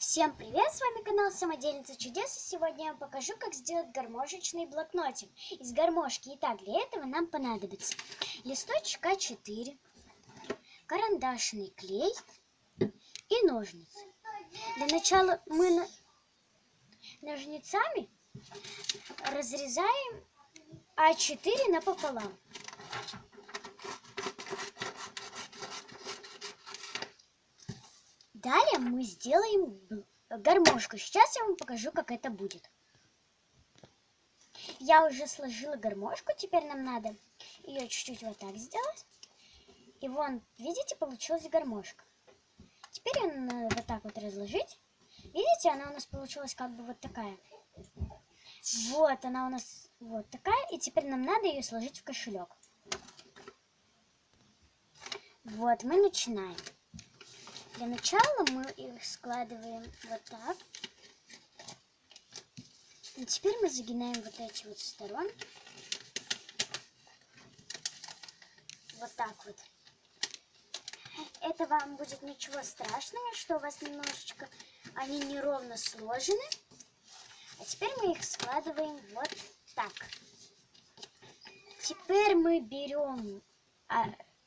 Всем привет, с вами канал Самодельница Чудес, и сегодня я вам покажу, как сделать гармошечный блокнотик из гармошки. Итак, для этого нам понадобится листочек А4, карандашный клей и ножницы. Для начала мы ножницами разрезаем А4 напополам. Далее мы сделаем гармошку. Сейчас я вам покажу, как это будет. Я уже сложила гармошку, теперь нам надо ее чуть-чуть вот так сделать. И вон, видите, получилась гармошка. Теперь ее надо вот так вот разложить. Видите, она у нас получилась как бы вот такая. Вот, она у нас вот такая. И теперь нам надо ее сложить в кошелек. Вот, мы начинаем. Для начала мы их складываем вот так. И теперь мы загинаем вот эти вот сторонки. Вот так вот. Это вам будет ничего страшного, что у вас немножечко они неровно сложены. А теперь мы их складываем вот так. Теперь мы берем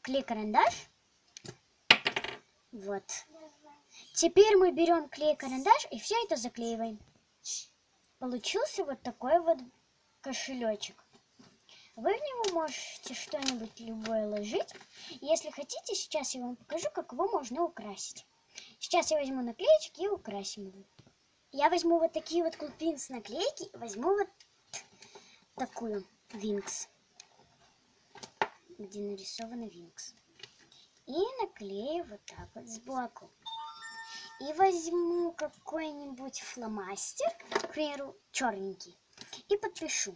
клей-карандаш. Вот. Теперь мы берем клей-карандаш и все это заклеиваем. Получился вот такой вот кошелечек. Вы в него можете что-нибудь любое ложить. Если хотите, сейчас я вам покажу, как его можно украсить. Сейчас я возьму наклеечки и украсим его. Я возьму вот такие вот клубинс наклейки и возьму вот такую Винкс, где нарисована Винкс. И наклею вот так вот сбоку. И возьму какой-нибудь фломастер, к примеру, черненький, и подпишу.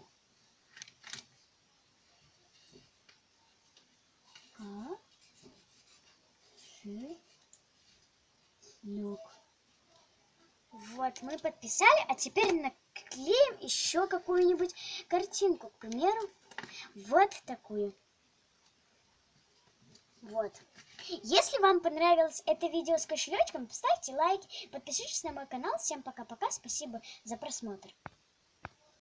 Вот, мы подписали, а теперь наклеим еще какую-нибудь картинку, к примеру, вот такую. Вот. Если вам понравилось это видео с кошелечком, поставьте лайк, подпишитесь на мой канал. Всем пока-пока, спасибо за просмотр.